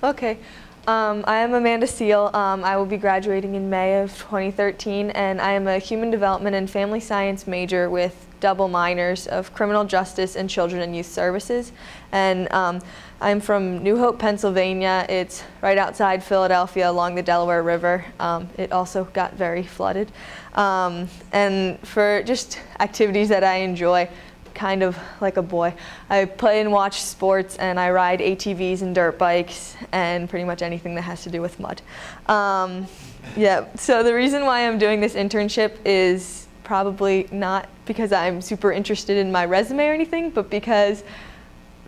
Okay. I am Amanda Seal. I will be graduating in May of 2013, and I am a Human Development and Family Science major with double minors of Criminal Justice and Children and Youth Services. And I'm from New Hope, Pennsylvania. It's right outside Philadelphia along the Delaware River. It also got very flooded. And for just activities that I enjoy, kind of like a boy, I play and watch sports, and I ride ATVs and dirt bikes and pretty much anything that has to do with mud. Yeah, so the reason why I'm doing this internship is probably not because I'm super interested in my resume or anything, but because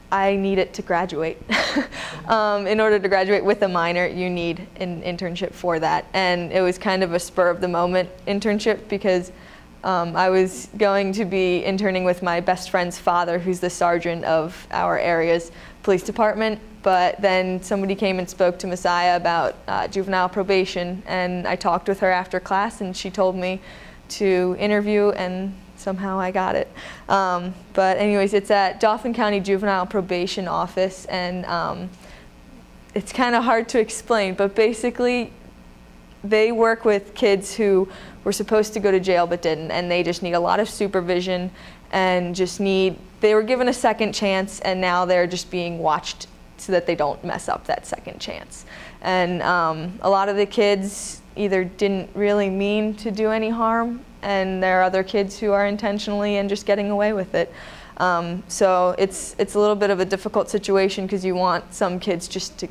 I need it to graduate. In order to graduate with a minor, you need an internship for that. And it was kind of a spur of the moment internship because I was going to be interning with my best friend's father, who's the sergeant of our area's police department. But then somebody came and spoke to Messiah about juvenile probation, and I talked with her after class, and she told me to interview, and somehow I got it. But anyways, it's at Dauphin County Juvenile Probation Office, and it's kind of hard to explain, but basically they work with kids who were supposed to go to jail but didn't, and they just need a lot of supervision and they were given a second chance, and now they're just being watched so that they don't mess up that second chance. And a lot of the kids either didn't really mean to do any harm, and there are other kids who are intentionally and just getting away with it. So it's a little bit of a difficult situation because you want some kids just to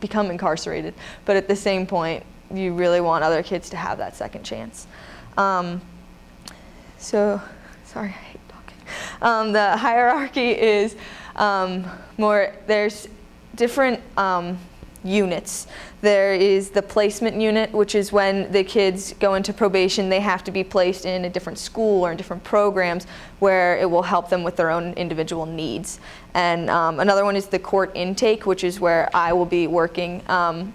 become incarcerated, but at the same point, you really want other kids to have that second chance. So, sorry, I hate talking. The hierarchy is there's different units. There is the placement unit, which is when the kids go into probation, they have to be placed in a different school or in different programs where it will help them with their own individual needs. And another one is the court intake, which is where I will be working.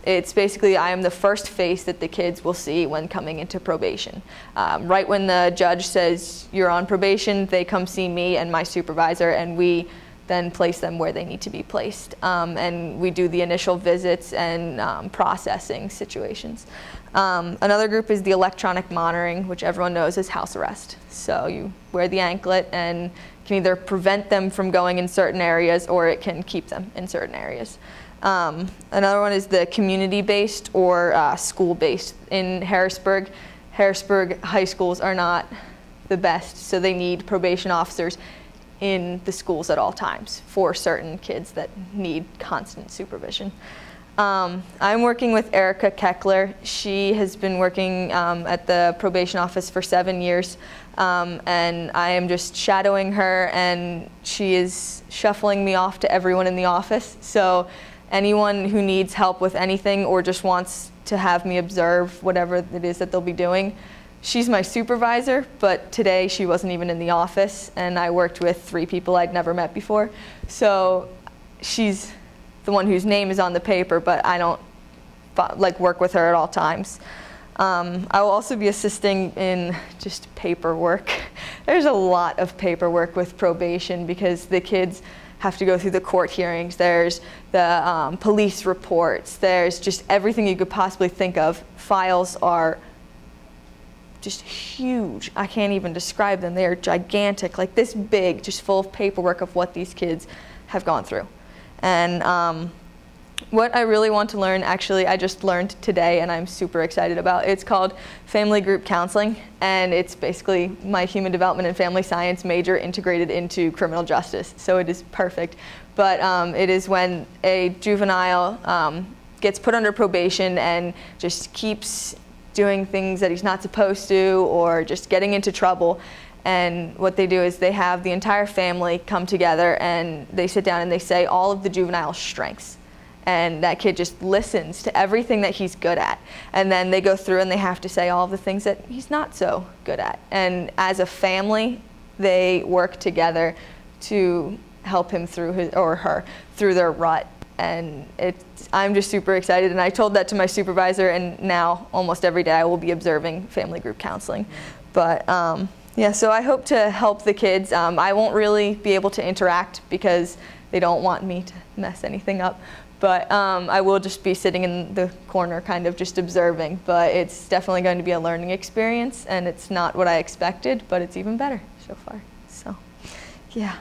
It's basically, I am the first face that the kids will see when coming into probation. Right when the judge says you're on probation, they come see me and my supervisor, and we then place them where they need to be placed. And we do the initial visits and processing situations. Another group is the electronic monitoring, which everyone knows is house arrest. So you wear the anklet and can either prevent them from going in certain areas or it can keep them in certain areas. Another one is the community-based or school-based. In Harrisburg high schools are not the best, so they need probation officers in the schools at all times for certain kids that need constant supervision. I'm working with Erica Keckler. She has been working at the probation office for 7 years, and I am just shadowing her, and she is shuffling me off to everyone in the office. So anyone who needs help with anything or just wants to have me observe whatever it is that they'll be doing, she's my supervisor, but today she wasn't even in the office, and I worked with 3 people I'd never met before. So she's the one whose name is on the paper, but I don't work with her at all times. I will also be assisting in just paperwork. There's a lot of paperwork with probation because the kids have to go through the court hearings. There's the police reports. There's just everything you could possibly think of. Files are just huge. I can't even describe them. They are gigantic, like this big, just full of paperwork of what these kids have gone through. And what I really want to learn, actually, I just learned today and I'm super excited about. It's called Family Group Counseling, and it's basically my Human Development and Family Science major integrated into criminal justice, so it is perfect. But it is when a juvenile gets put under probation and just keeps doing things that he's not supposed to or just getting into trouble. And what they do is they have the entire family come together and they sit down and they say all of the juvenile strengths. And that kid just listens to everything that he's good at. And then they go through and they have to say all of the things that he's not so good at. And as a family, they work together to help him through his or her through their rut. And I'm just super excited, and I told that to my supervisor, and now almost every day I will be observing family group counseling. But yeah, so I hope to help the kids. I won't really be able to interact because they don't want me to mess anything up, But I will just be sitting in the corner kind of just observing. But it's definitely going to be a learning experience, and it's not what I expected, but it's even better so far. So, yeah.